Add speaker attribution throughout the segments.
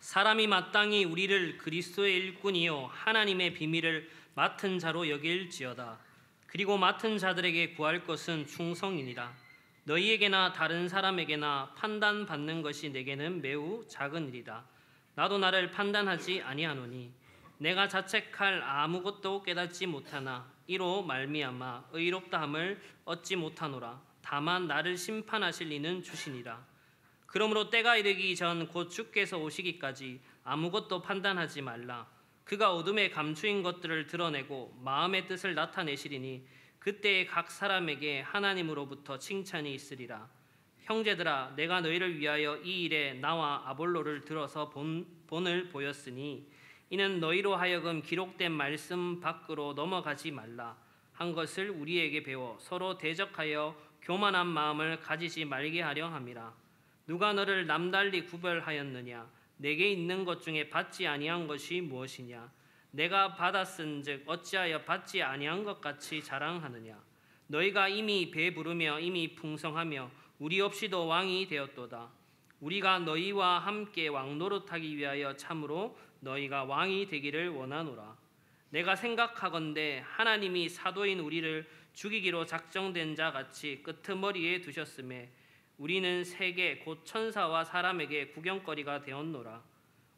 Speaker 1: 사람이 마땅히 우리를 그리스도의 일꾼이요 하나님의 비밀을 맡은 자로 여길지어다. 그리고 맡은 자들에게 구할 것은 충성이니라. 너희에게나 다른 사람에게나 판단받는 것이 내게는 매우 작은 일이다. 나도 나를 판단하지 아니하노니 내가 자책할 아무것도 깨닫지 못하나 이로 말미암아 의롭다함을 얻지 못하노라. 다만 나를 심판하실 이는 주시니라. 그러므로 때가 이르기 전 곧 주께서 오시기까지 아무것도 판단하지 말라. 그가 어둠에 감추인 것들을 드러내고 마음의 뜻을 나타내시리니 그때에 각 사람에게 하나님으로부터 칭찬이 있으리라. 형제들아, 내가 너희를 위하여 이 일에 나와 아볼로를 들어서 본을 보였으니 이는 너희로 하여금 기록된 말씀 밖으로 넘어가지 말라 한 것을 우리에게 배워 서로 대적하여 교만한 마음을 가지지 말게 하려 함이라. 누가 너를 남달리 구별하였느냐? 내게 있는 것 중에 받지 아니한 것이 무엇이냐? 내가 받았은즉 어찌하여 받지 아니한 것 같이 자랑하느냐? 너희가 이미 배부르며 이미 풍성하며 우리 없이도 왕이 되었도다. 우리가 너희와 함께 왕노릇하기 위하여 참으로 너희가 왕이 되기를 원하노라. 내가 생각하건대 하나님이 사도인 우리를 죽이기로 작정된 자 같이 끄트머리에 두셨음에 우리는 세계 곧 천사와 사람에게 구경거리가 되었노라.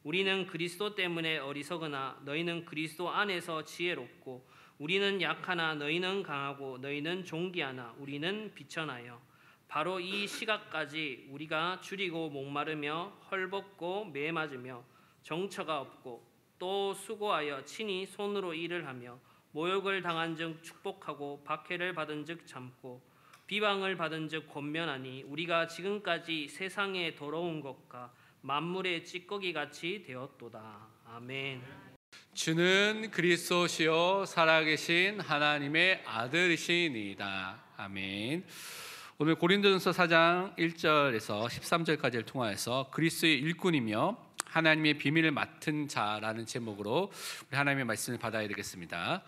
Speaker 1: 우리는 그리스도 때문에 어리석으나 너희는 그리스도 안에서 지혜롭고 우리는 약하나 너희는 강하고 너희는 존귀하나 우리는 비천하여 바로 이 시각까지 우리가 줄이고 목마르며 헐벗고 매 맞으며 정처가 없고 또 수고하여 친히 손으로 일을 하며 모욕을 당한즉 축복하고 박해를 받은즉 참고 비방을 받은즉 권면하니 우리가 지금까지 세상에 더러운 것과 만물의 찌꺼기 같이 되었도다. 아멘.
Speaker 2: 주는 그리스도시요 살아계신 하나님의 아들이시니이다. 아멘. 오늘 고린도전서 4장 1절에서 13절까지를 통하여서 그리스도의 일꾼이며 하나님의 비밀을 맡은 자라는 제목으로 우리 하나님의 말씀을 받아야 되겠습니다.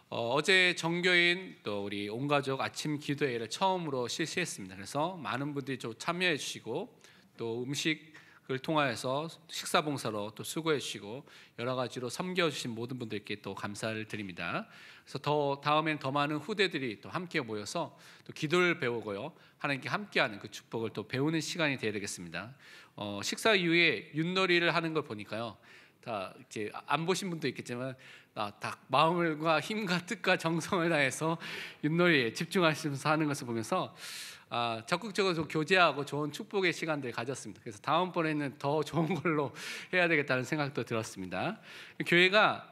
Speaker 2: 어제 정교인 또 우리 온 가족 아침 기도회를 처음으로 실시했습니다. 그래서 많은 분들이 좀 참여해 주시고 또 음식을 통하여서 식사 봉사로 또 수고해 주시고 여러 가지로 섬겨 주신 모든 분들께 또 감사를 드립니다. 그래서 다음엔 더 많은 후대들이 또 함께 모여서 또 기도를 배우고요 하나님께 함께하는 그 축복을 또 배우는 시간이 되어야 되겠습니다. 식사 이후에 윷놀이를 하는 걸 보니까요. 다 이제 안 보신 분도 있겠지만 다 마음과 힘과 뜻과 정성을 다해서 윷놀이에 집중하시면서 하는 것을 보면서 적극적으로 좀 교제하고 좋은 축복의 시간들을 가졌습니다. 그래서 다음번에는 더 좋은 걸로 해야 되겠다는 생각도 들었습니다. 교회가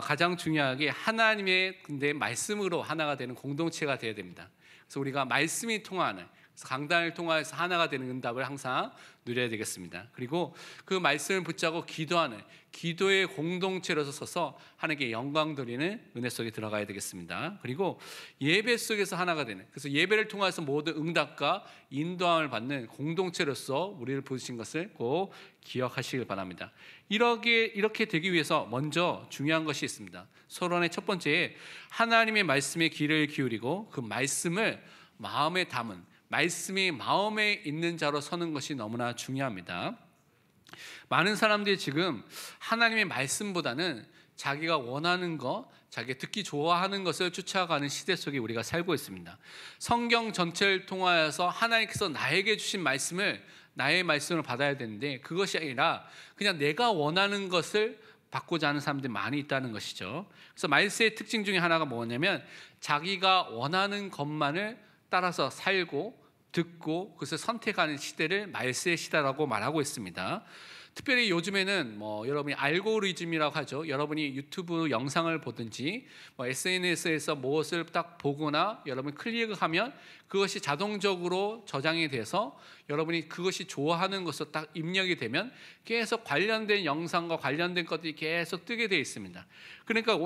Speaker 2: 가장 중요하게 하나님의 근데 말씀으로 하나가 되는 공동체가 되어야 됩니다. 그래서 우리가 말씀이 통하는 강단을 통해서 하나가 되는 응답을 항상 누려야 되겠습니다. 그리고 그 말씀을 붙잡고 기도하는 기도의 공동체로서 서서 하나님께 영광 돌리는 은혜 속에 들어가야 되겠습니다. 그리고 예배 속에서 하나가 되는, 그래서 예배를 통해서 모든 응답과 인도함을 받는 공동체로서 우리를 부르신 것을 꼭 기억하시길 바랍니다. 이렇게 되기 위해서 먼저 중요한 것이 있습니다. 서론의 첫 번째, 하나님의 말씀에 귀를 기울이고 그 말씀을 마음에 담은, 말씀이 마음에 있는 자로 서는 것이 너무나 중요합니다. 많은 사람들이 지금 하나님의 말씀보다는 자기가 원하는 것, 자기가 듣기 좋아하는 것을 쫓아가는 시대 속에 우리가 살고 있습니다. 성경 전체를 통하여서 하나님께서 나에게 주신 말씀을 나의 말씀을 받아야 되는데 그것이 아니라 그냥 내가 원하는 것을 받고자 하는 사람들이 많이 있다는 것이죠. 그래서 말세의 특징 중에 하나가 뭐냐면 자기가 원하는 것만을 따라서 살고 듣고 그것을 선택하는 시대를 말세의 시대라고 말하고 있습니다. 특별히 요즘에는 여러분이 알고리즘이라고 하죠. 여러분이 유튜브 영상을 보든지 SNS에서 무엇을 딱 보거나 여러분이 클릭하면 그것이 자동적으로 저장이 돼서 여러분이 그것이 좋아하는 것으로 딱 입력이 되면 계속 관련된 영상과 관련된 것들이 계속 뜨게 되어 있습니다. 그러니까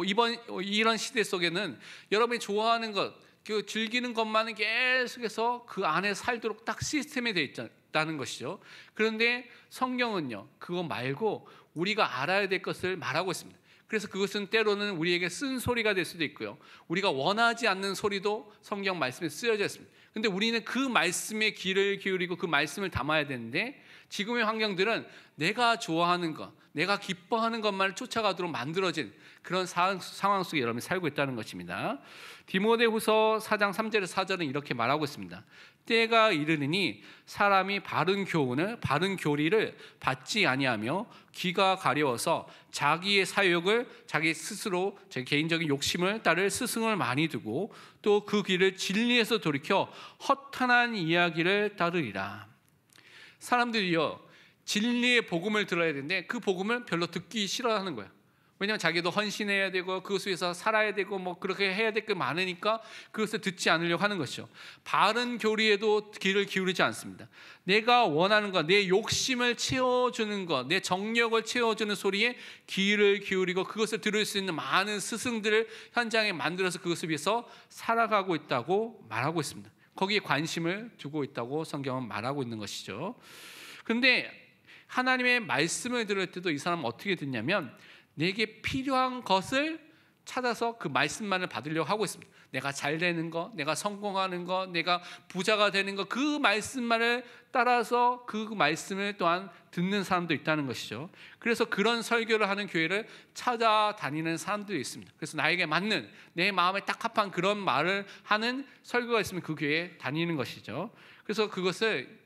Speaker 2: 이런 시대 속에는 여러분이 좋아하는 것, 그 즐기는 것만은 계속해서 그 안에 살도록 딱 시스템이 되어 있다는 것이죠. 그런데 성경은요, 그거 말고 우리가 알아야 될 것을 말하고 있습니다. 그래서 그것은 때로는 우리에게 쓴소리가 될 수도 있고요, 우리가 원하지 않는 소리도 성경 말씀에 쓰여져 있습니다. 그런데 우리는 그 말씀에 귀를 기울이고 그 말씀을 담아야 되는데 지금의 환경들은 내가 좋아하는 것, 내가 기뻐하는 것만을 쫓아가도록 만들어진 그런 상황 속에 여러분이 살고 있다는 것입니다. 디모데후서 4장 3절에서 4절은 이렇게 말하고 있습니다. 때가 이르느니 사람이 바른 교훈을, 바른 교리를 받지 아니하며 귀가 가려워서 자기의 사욕을, 자기 스스로 자기 개인적인 욕심을 따를 스승을 많이 두고 또 그 길을 진리에서 돌이켜 허탄한 이야기를 따르리라. 사람들이요, 진리의 복음을 들어야 되는데 그 복음을 별로 듣기 싫어하는 거예요. 왜냐하면 자기도 헌신해야 되고 그것 위해서 살아야 되고 뭐 그렇게 해야 될 게 많으니까 그것을 듣지 않으려고 하는 것이죠. 바른 교리에도 귀를 기울이지 않습니다. 내가 원하는 것, 내 욕심을 채워주는 것, 내 정력을 채워주는 소리에 귀를 기울이고 그것을 들을 수 있는 많은 스승들을 현장에 만들어서 그것을 위해서 살아가고 있다고 말하고 있습니다. 거기에 관심을 두고 있다고 성경은 말하고 있는 것이죠. 그런데 하나님의 말씀을 들을 때도 이 사람은 어떻게 듣냐면 내게 필요한 것을 찾아서 그 말씀만을 받으려고 하고 있습니다. 내가 잘 되는 거, 내가 성공하는 거, 내가 부자가 되는 거, 그 말씀만을 따라서 그 말씀을 또한 듣는 사람도 있다는 것이죠. 그래서 그런 설교를 하는 교회를 찾아다니는 사람들이 있습니다. 그래서 나에게 맞는, 내 마음에 딱 합한 그런 말을 하는 설교가 있으면 그 교회에 다니는 것이죠. 그래서 그것을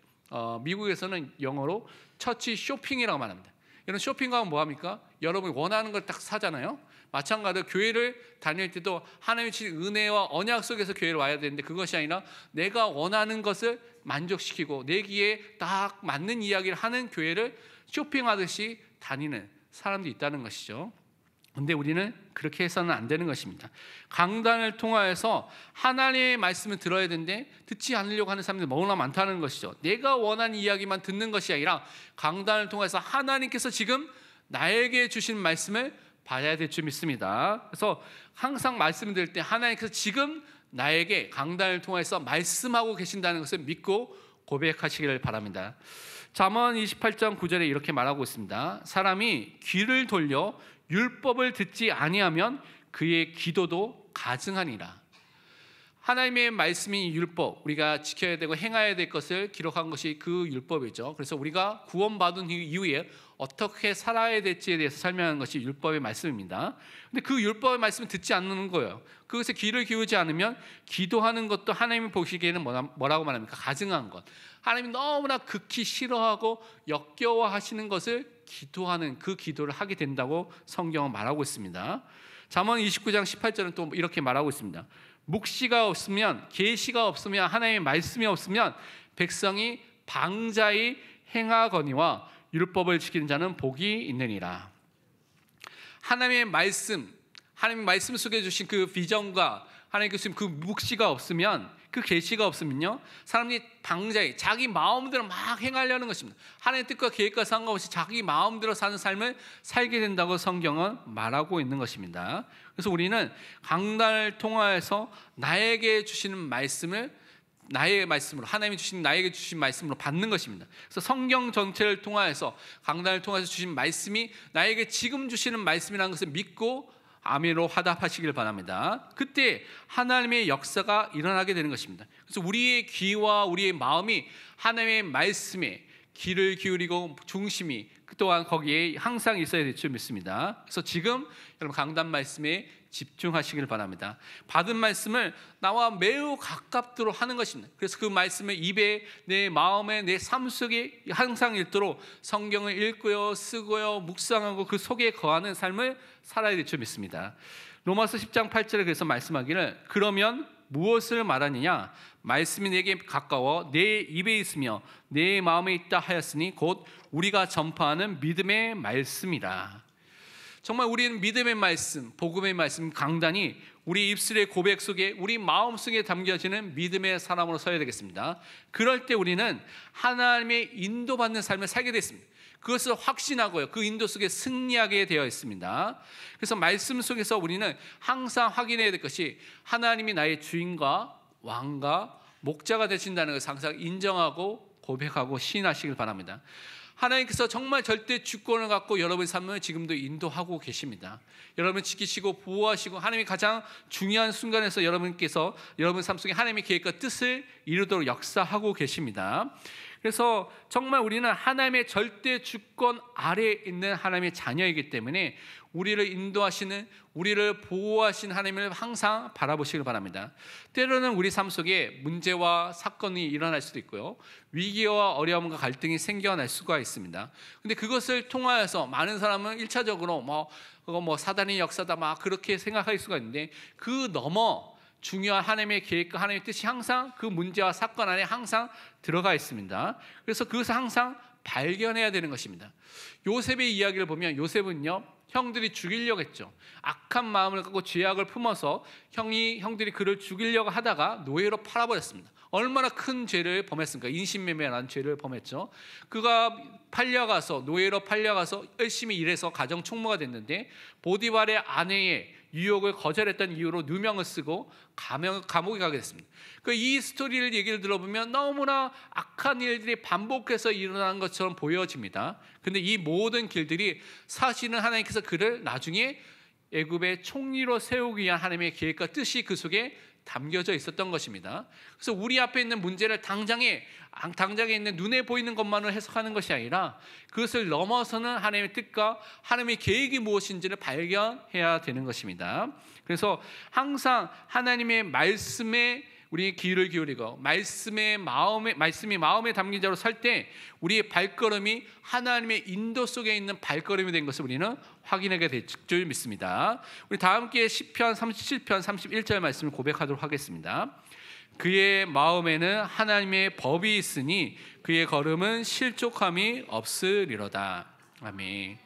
Speaker 2: 미국에서는 영어로 처치 쇼핑이라고 말합니다. 이런 쇼핑하면 뭐합니까? 여러분이 원하는 걸 딱 사잖아요. 마찬가지로 교회를 다닐 때도 하나님의 주신 은혜와 언약 속에서 교회를 와야 되는데 그것이 아니라 내가 원하는 것을 만족시키고 내 귀에 딱 맞는 이야기를 하는 교회를 쇼핑하듯이 다니는 사람들이 있다는 것이죠. 그런데 우리는 그렇게 해서는 안 되는 것입니다. 강단을 통하여서 하나님의 말씀을 들어야 되는데 듣지 않으려고 하는 사람들이 너무나 많다는 것이죠. 내가 원하는 이야기만 듣는 것이 아니라 강단을 통해서 하나님께서 지금 나에게 주신 말씀을 봐야 될 줄 믿습니다. 그래서 항상 말씀을 들을 때 하나님께서 지금 나에게 강단을 통해서 말씀하고 계신다는 것을 믿고 고백하시기를 바랍니다. 잠언 28장 9절에 이렇게 말하고 있습니다. 사람이 귀를 돌려 율법을 듣지 아니하면 그의 기도도 가증하니라. 하나님의 말씀이 율법, 우리가 지켜야 되고 행해야 될 것을 기록한 것이 그 율법이죠. 그래서 우리가 구원받은 이후에 어떻게 살아야 될지에 대해서 설명하는 것이 율법의 말씀입니다. 근데 그 율법의 말씀을 듣지 않는 거예요. 그것에 귀를 기울이지 않으면 기도하는 것도 하나님이 보시기에는 뭐라고 말합니까? 가증한 것. 하나님이 너무나 극히 싫어하고 역겨워하시는 것을 기도하는 그 기도를 하게 된다고 성경은 말하고 있습니다. 잠언 29장 18절은 또 이렇게 말하고 있습니다. 묵시가 없으면, 계시가 없으면, 하나님의 말씀이 없으면 백성이 방자히 행하거니와 율법을 지키는 자는 복이 있느니라. 하나님의 말씀, 하나님의 말씀 속에 주신 그 비전과 하나님께서 주신 그 묵시가 없으면, 그 계시가 없으면요, 사람이 방자히 자기 마음대로 막 행하려는 것입니다. 하나님의 뜻과 계획과 상관없이 자기 마음대로 사는 삶을 살게 된다고 성경은 말하고 있는 것입니다. 그래서 우리는 강단을 통하여서 나에게 주시는 말씀을 나의 말씀으로, 하나님이 주신 나에게 주신 말씀으로 받는 것입니다. 그래서 성경 전체를 통하여서, 강단을 통해서 주신 말씀이 나에게 지금 주시는 말씀이라는 것을 믿고 아멘으로 화답하시길 바랍니다. 그때 하나님의 역사가 일어나게 되는 것입니다. 그래서 우리의 귀와 우리의 마음이 하나님의 말씀에 귀를 기울이고 중심이 또한 거기에 항상 있어야 될 줄 믿습니다. 그래서 지금 여러분 강단 말씀에 집중하시길 바랍니다. 받은 말씀을 나와 매우 가깝도록 하는 것입니다. 그래서 그 말씀을 입에, 내 마음에, 내 삶 속에 항상 읽도록 성경을 읽고요, 쓰고요, 묵상하고 그 속에 거하는 삶을 살아야 될 줄 믿습니다. 로마서 10장 8절에 그래서 말씀하기를 그러면 무엇을 말하느냐? 말씀이 내게 가까워 내 입에 있으며 내 마음에 있다 하였으니 곧 우리가 전파하는 믿음의 말씀이라. 정말 우리는 믿음의 말씀, 복음의 말씀, 강단이 우리 입술의 고백 속에, 우리 마음 속에 담겨지는 믿음의 사람으로 서야 되겠습니다. 그럴 때 우리는 하나님의 인도받는 삶을 살게 됐습니다. 그것을 확신하고요, 그 인도 속에 승리하게 되어 있습니다. 그래서 말씀 속에서 우리는 항상 확인해야 될 것이 하나님이 나의 주인과 왕과 목자가 되신다는 것을 항상 인정하고 고백하고 시인하시길 바랍니다. 하나님께서 정말 절대 주권을 갖고 여러분의 삶을 지금도 인도하고 계십니다. 여러분을 지키시고 보호하시고 하나님이 가장 중요한 순간에서 여러분께서 여러분 삶 속에 하나님의 계획과 뜻을 이루도록 역사하고 계십니다. 그래서 정말 우리는 하나님의 절대 주권 아래에 있는 하나님의 자녀이기 때문에 우리를 인도하시는, 우리를 보호하신 하나님을 항상 바라보시길 바랍니다. 때로는 우리 삶 속에 문제와 사건이 일어날 수도 있고요, 위기와 어려움과 갈등이 생겨날 수가 있습니다. 근데 그것을 통하여서 많은 사람은 1차적으로 그거 사단의 역사다 막 그렇게 생각할 수가 있는데, 그 넘어 중요한 하나님의 계획과 하나님의 뜻이 항상 그 문제와 사건 안에 항상 들어가 있습니다. 그래서 그것을 항상 발견해야 되는 것입니다. 요셉의 이야기를 보면, 요셉은요, 형들이 죽이려고 했죠. 악한 마음을 갖고 죄악을 품어서 형들이 그를 죽이려고 하다가 노예로 팔아버렸습니다. 얼마나 큰 죄를 범했습니까? 인신매매라는 죄를 범했죠. 그가 노예로 팔려가서 열심히 일해서 가정 총무가 됐는데, 보디발의 아내의 유혹을 거절했던 이유로 누명을 쓰고 감옥에 가게 됐습니다. 이 스토리를 얘기를 들어보면 너무나 악한 일들이 반복해서 일어나는 것처럼 보여집니다. 근데 이 모든 길들이 사실은 하나님께서 그를 나중에 애굽의 총리로 세우기 위한 하나님의 계획과 뜻이 그 속에 담겨져 있었던 것입니다. 그래서 우리 앞에 있는 문제를 당장에 있는 눈에 보이는 것만을 해석하는 것이 아니라 그것을 넘어서는 하나님의 뜻과 하나님의 계획이 무엇인지를 발견해야 되는 것입니다. 그래서 항상 하나님의 말씀에 우리 귀를 기울이고 말씀이 마음에 담긴 자로 살 때 우리의 발걸음이 하나님의 인도 속에 있는 발걸음이 된 것을 우리는 확인하게 될 줄 믿습니다. 우리 다 함께 시편 37편 31절 말씀을 고백하도록 하겠습니다. 그의 마음에는 하나님의 법이 있으니 그의 걸음은 실족함이 없으리로다. 아멘.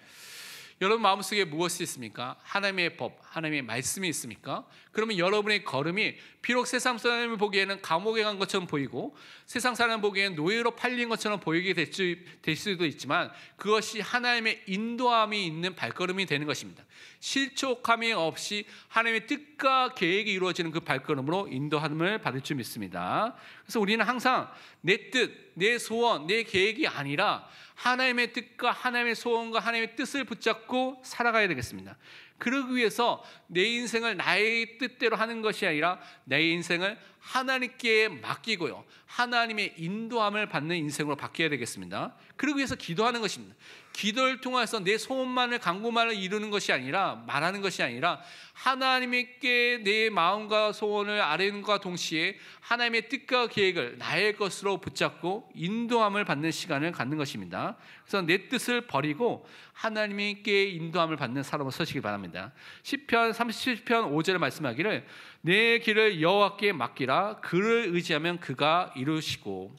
Speaker 2: 여러분 마음속에 무엇이 있습니까? 하나님의 법, 하나님의 말씀이 있습니까? 그러면 여러분의 걸음이 비록 세상 사람을 보기에는 감옥에 간 것처럼 보이고 세상 사람 보기에는 노예로 팔린 것처럼 보이게 될 수도 있지만, 그것이 하나님의 인도함이 있는 발걸음이 되는 것입니다. 실족함이 없이 하나님의 뜻과 계획이 이루어지는 그 발걸음으로 인도함을 받을 줄 믿습니다. 그래서 우리는 항상 내 뜻, 내 소원, 내 계획이 아니라 하나님의 뜻과 하나님의 소원과 하나님의 뜻을 붙잡고 살아가야 되겠습니다. 그러기 위해서 내 인생을 나의 뜻대로 하는 것이 아니라 내 인생을 하나님께 맡기고요, 하나님의 인도함을 받는 인생으로 바뀌어야 되겠습니다. 그러기 위해서 기도하는 것입니다. 기도를 통해서 내 소원만을, 간구만을 이루는 것이 아니라, 말하는 것이 아니라 하나님께 내 마음과 소원을 아뢰는 것과 동시에 하나님의 뜻과 계획을 나의 것으로 붙잡고 인도함을 받는 시간을 갖는 것입니다. 그래서 내 뜻을 버리고 하나님께 인도함을 받는 사람으로 서시기 바랍니다. 시편 37편 5절에 말씀하기를 내 길을 여호와께 맡기라. 그를 의지하면 그가 이루시고.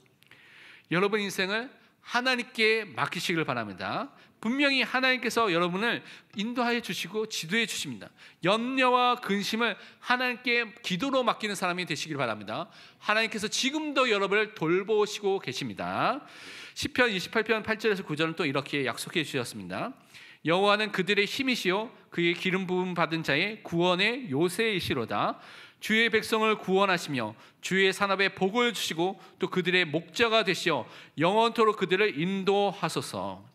Speaker 2: 여러분 인생을 하나님께 맡기시길 바랍니다. 분명히 하나님께서 여러분을 인도하여 주시고 지도해 주십니다. 염려와 근심을 하나님께 기도로 맡기는 사람이 되시길 바랍니다. 하나님께서 지금도 여러분을 돌보시고 계십니다. 시편 28편 8절에서 9절은 또 이렇게 약속해 주셨습니다. 여호와는 그들의 힘이시요 그의 기름 부음 받은 자의 구원의 요새이시로다. 주의 백성을 구원하시며 주의 산업에 복을 주시고 또 그들의 목자가 되시어 영원토록 그들을 인도하소서.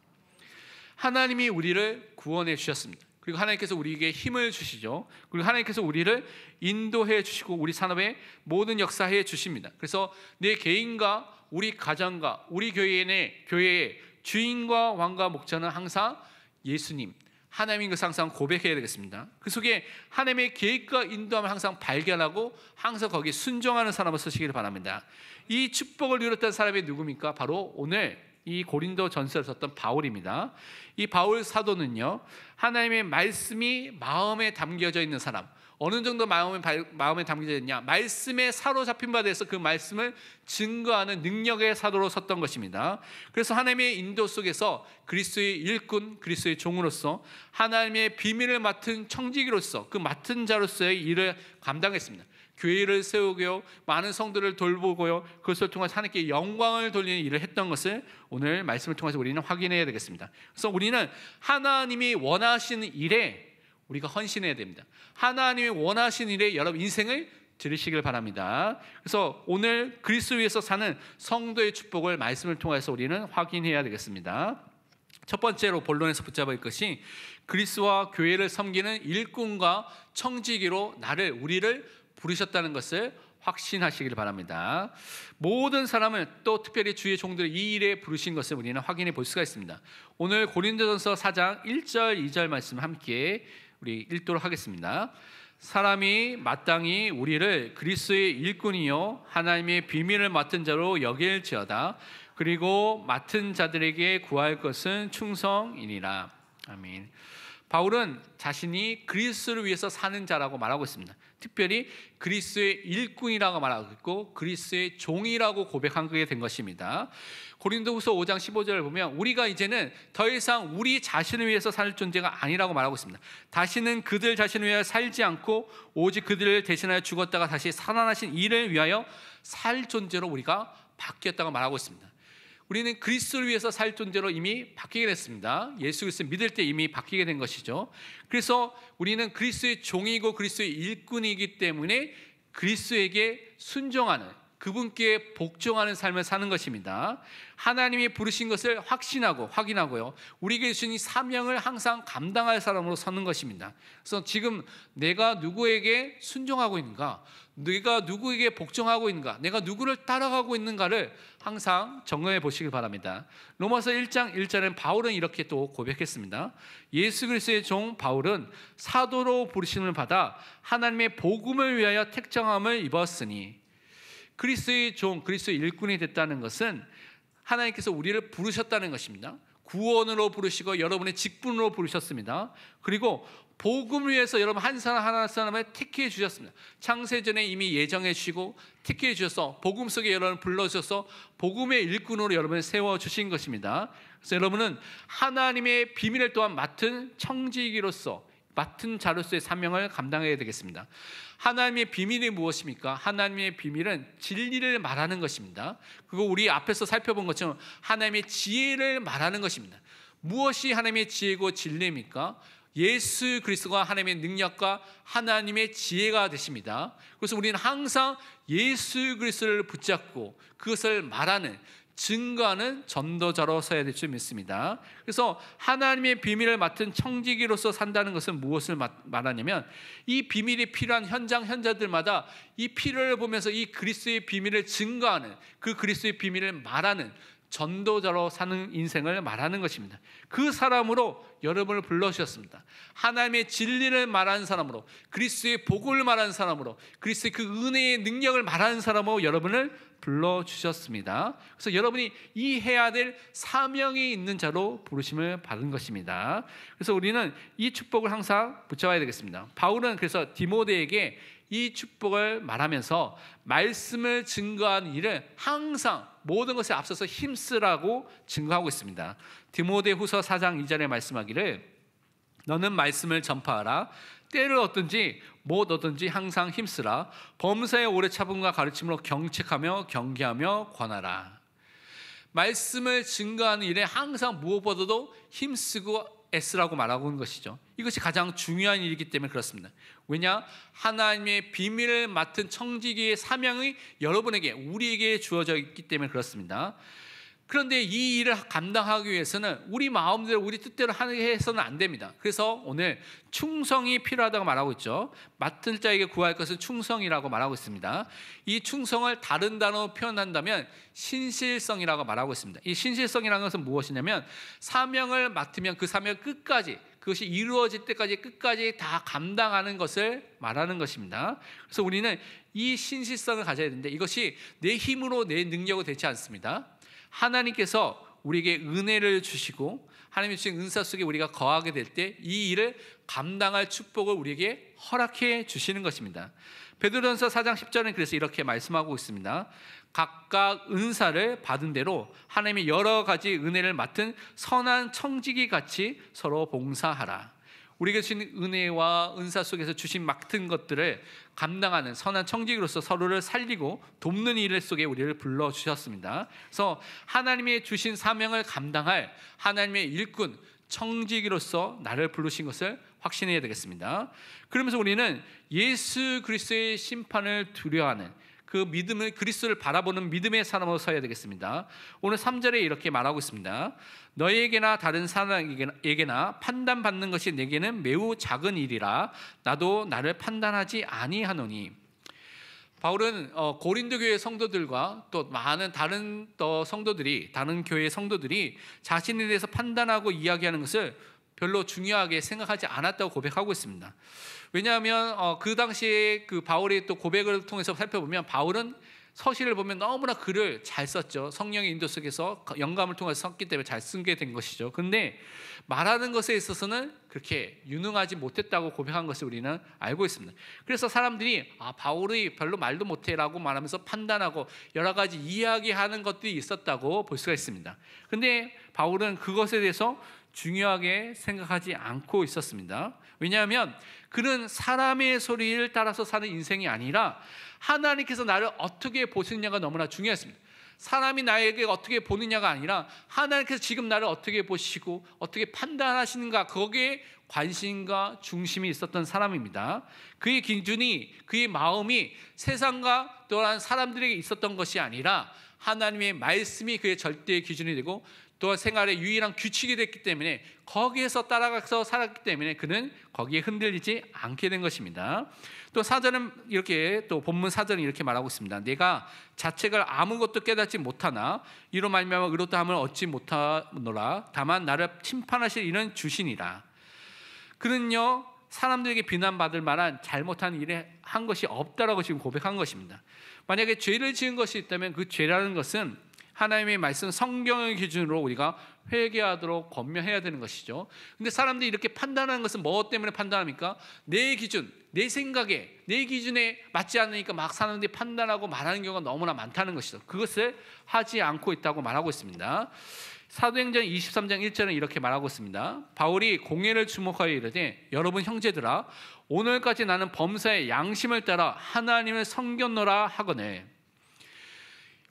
Speaker 2: 하나님이 우리를 구원해 주셨습니다. 그리고 하나님께서 우리에게 힘을 주시죠. 그리고 하나님께서 우리를 인도해 주시고 우리 산업에 모든 역사해 주십니다. 그래서 내 개인과 우리 가정과 우리 교회의 주인과 왕과 목자는 항상 예수님, 하나님인 것을 항상 고백해야 되겠습니다. 그 속에 하나님의 계획과 인도함을 항상 발견하고 항상 거기에 순종하는 사람을 쓰시기를 바랍니다. 이 축복을 누렸던 사람이 누굽니까? 바로 오늘 이 고린도 전서를 썼던 바울입니다. 이 바울 사도는요, 하나님의 말씀이 마음에 담겨져 있는 사람, 어느 정도 마음에 담겨져 있냐, 말씀에 사로잡힌 바 돼서 그 말씀을 증거하는 능력의 사도로 섰던 것입니다. 그래서 하나님의 인도 속에서 그리스도의 일꾼, 그리스도의 종으로서 하나님의 비밀을 맡은 청지기로서 그 맡은 자로서의 일을 감당했습니다. 교회를 세우고요, 많은 성도를 돌보고요, 그것을 통해서 하나님께 영광을 돌리는 일을 했던 것을 오늘 말씀을 통해서 우리는 확인해야 되겠습니다. 그래서 우리는 하나님이 원하시는 일에 우리가 헌신해야 됩니다. 하나님이 원하시는 일에 여러분 인생을 들으시길 바랍니다. 그래서 오늘 그리스도 위에서 사는 성도의 축복을 말씀을 통해서 우리는 확인해야 되겠습니다. 첫 번째로 본론에서 붙잡을 것이 그리스도와 교회를 섬기는 일꾼과 청지기로 우리를 부르셨다는 것을 확신하시길 바랍니다. 모든 사람을 또 특별히 주의 종들을 이 일에 부르신 것을 우리는 확인해 볼 수가 있습니다. 오늘 고린도전서 4장 1절 2절 말씀 함께 우리 읽도록 하겠습니다. 사람이 마땅히 우리를 그리스도의 일꾼이요 하나님의 비밀을 맡은 자로 여길지어다. 그리고 맡은 자들에게 구할 것은 충성이니라. 아멘. 바울은 자신이 그리스도를 위해서 사는 자라고 말하고 있습니다. 특별히 그리스도의 일꾼이라고 말하고 있고 그리스도의 종이라고 고백한 된 것입니다. 고린도후서 5장 15절을 보면 우리가 이제는 더 이상 우리 자신을 위해서 살 존재가 아니라고 말하고 있습니다. 다시는 그들 자신을 위하여 살지 않고 오직 그들을 대신하여 죽었다가 다시 살아나신 이를 위하여 살 존재로 우리가 바뀌었다고 말하고 있습니다. 우리는 그리스도를 위해서 살 존재로 이미 바뀌게 됐습니다. 예수 그리스도를 믿을 때 이미 바뀌게 된 것이죠. 그래서 우리는 그리스도의 종이고 그리스도의 일꾼이기 때문에 그리스도에게 순종하는, 그분께 복종하는 삶을 사는 것입니다. 하나님이 부르신 것을 확신하고 확인하고요, 우리에게 주신 이 사명을 항상 감당할 사람으로 서는 것입니다. 그래서 지금 내가 누구에게 순종하고 있는가, 내가 누구에게 복종하고 있는가, 내가 누구를 따라가고 있는가를 항상 점검해 보시길 바랍니다. 로마서 1장 1절은 바울은 이렇게 또 고백했습니다. 예수 그리스도의 종 바울은 사도로 부르심을 받아 하나님의 복음을 위하여 택정함을 입었으니, 그리스도의 종, 그리스도의 일꾼이 됐다는 것은 하나님께서 우리를 부르셨다는 것입니다. 구원으로 부르시고 여러분의 직분으로 부르셨습니다. 그리고 복음을 위해서 여러분 한 사람 한 사람을 택해 주셨습니다. 창세전에 이미 예정해 주시고 택해 주셔서 복음 속에 여러분을 불러주셔서 복음의 일꾼으로 여러분을 세워주신 것입니다. 그래서 여러분은 하나님의 비밀을 또한 맡은 청지기로서, 맡은 자로서의 사명을 감당해야 되겠습니다. 하나님의 비밀이 무엇입니까? 하나님의 비밀은 진리를 말하는 것입니다. 그거 우리 앞에서 살펴본 것처럼 하나님의 지혜를 말하는 것입니다. 무엇이 하나님의 지혜고 진리입니까? 예수 그리스도가 하나님의 능력과 하나님의 지혜가 되십니다. 그래서 우리는 항상 예수 그리스도를 붙잡고 그것을 말하는, 증거하는 전도자로 서야 될 줄 믿습니다. 그래서 하나님의 비밀을 맡은 청지기로서 산다는 것은 무엇을 말하냐면, 이 비밀이 필요한 현장들마다 이 필요를 보면서 이 그리스도의 비밀을 증거하는, 그 그리스도의 비밀을 말하는 전도자로 사는 인생을 말하는 것입니다. 그 사람으로 여러분을 불러주셨습니다. 하나님의 진리를 말하는 사람으로, 그리스도의 복을 말하는 사람으로, 그리스도의 그 은혜의 능력을 말하는 사람으로 여러분을 불러주셨습니다. 그래서 여러분이 이 해야 될 사명이 있는 자로 부르심을 받은 것입니다. 그래서 우리는 이 축복을 항상 붙잡아야 되겠습니다. 바울은 그래서 디모데에게 이 축복을 말하면서 말씀을 증거하는 일을 항상 모든 것에 앞서서 힘쓰라고 증거하고 있습니다. 디모데후서 4장 2절에 말씀하기를, 너는 말씀을 전파하라. 때를 얻든지 못 얻든지 항상 힘쓰라. 범사의 오래 참음과 가르침으로 경책하며 경계하며 권하라. 말씀을 증거하는 일에 항상 무엇보다도 힘쓰고 애쓰라고 말하고 있는 것이죠. 이것이 가장 중요한 일이기 때문에 그렇습니다. 왜냐? 하나님의 비밀을 맡은 청지기의 사명이 여러분에게, 우리에게 주어져 있기 때문에 그렇습니다. 그런데 이 일을 감당하기 위해서는 우리 마음대로 우리 뜻대로 해서는 안 됩니다. 그래서 오늘 충성이 필요하다고 말하고 있죠. 맡은 자에게 구할 것은 충성이라고 말하고 있습니다. 이 충성을 다른 단어로 표현한다면 신실성이라고 말하고 있습니다. 이 신실성이라는 것은 무엇이냐면, 사명을 맡으면 그 사명을 끝까지, 그것이 이루어질 때까지 끝까지 다 감당하는 것을 말하는 것입니다. 그래서 우리는 이 신실성을 가져야 되는데, 이것이 내 힘으로 내 능력으로 되지 않습니다. 하나님께서 우리에게 은혜를 주시고 하나님의 주신 은사 속에 우리가 거하게 될 때 이 일을 감당할 축복을 우리에게 허락해 주시는 것입니다. 베드로전서 4장 10절은 그래서 이렇게 말씀하고 있습니다. 각각 은사를 받은 대로 하나님의 여러 가지 은혜를 맡은 선한 청지기 같이 서로 봉사하라. 우리에게 주신 은혜와 은사 속에서 주신 맡은 것들을 감당하는 선한 청지기로서 서로를 살리고 돕는 일 속에 우리를 불러주셨습니다. 그래서 하나님의 주신 사명을 감당할 하나님의 일꾼, 청지기로서 나를 부르신 것을 확신해야 되겠습니다. 그러면서 우리는 예수 그리스도의 심판을 두려워하는 그 믿음을, 그리스도를 바라보는 믿음의 사람으로 서야 되겠습니다. 오늘 3절에 이렇게 말하고 있습니다. 너에게나 다른 사람에게나 판단받는 것이 내게는 매우 작은 일이라 나도 나를 판단하지 아니하노니. 바울은 고린도 교회 성도들과 또 많은 다른 성도들이, 다른 교회 성도들이 자신에 대해서 판단하고 이야기하는 것을 별로 중요하게 생각하지 않았다고 고백하고 있습니다. 왜냐하면 그 당시에 그 바울의 또 고백을 통해서 살펴보면 바울은 서신을 보면 너무나 글을 잘 썼죠. 성령의 인도 속에서 영감을 통해서 썼기 때문에 잘 쓴 게 된 것이죠. 그런데 말하는 것에 있어서는 그렇게 유능하지 못했다고 고백한 것을 우리는 알고 있습니다. 그래서 사람들이 바울이 별로 말도 못해라고 말하면서 판단하고 여러 가지 이야기하는 것들이 있었다고 볼 수가 있습니다. 그런데 바울은 그것에 대해서 중요하게 생각하지 않고 있었습니다. 왜냐하면 그는 사람의 소리를 따라서 사는 인생이 아니라 하나님께서 나를 어떻게 보시느냐가 너무나 중요했습니다. 사람이 나에게 어떻게 보느냐가 아니라 하나님께서 지금 나를 어떻게 보시고 어떻게 판단하시는가, 거기에 관심과 중심이 있었던 사람입니다. 그의 기준이, 그의 마음이 세상과 또한 사람들에게 있었던 것이 아니라 하나님의 말씀이 그의 절대의 기준이 되고 또한 생활의 유일한 규칙이 됐기 때문에 거기에서 따라가서 살았기 때문에 그는 거기에 흔들리지 않게 된 것입니다. 또 사전은 이렇게, 또 본문 사전은 이렇게 말하고 있습니다. 내가 자책을 아무것도 깨닫지 못하나 이로 말미암아 의롭다함을 얻지 못하노라. 다만 나를 심판하실 이는 주시니라. 그는요, 사람들에게 비난받을 만한 잘못한 일을 한 것이 없다라고 지금 고백한 것입니다. 만약에 죄를 지은 것이 있다면 그 죄라는 것은 하나님의 말씀 성경의 기준으로 우리가 회개하도록 권면해야 되는 것이죠. 근데 사람들이 이렇게 판단하는 것은 뭐 때문에 판단합니까? 내 기준, 내 생각에, 내 기준에 맞지 않으니까 막 사람들이 판단하고 말하는 경우가 너무나 많다는 것이죠. 그것을 하지 않고 있다고 말하고 있습니다. 사도행전 23장 1절은 이렇게 말하고 있습니다. 바울이 공회를 주목하여 이르되 여러분 형제들아, 오늘까지 나는 범사의 양심을 따라 하나님을 섬겼노라 하거늘.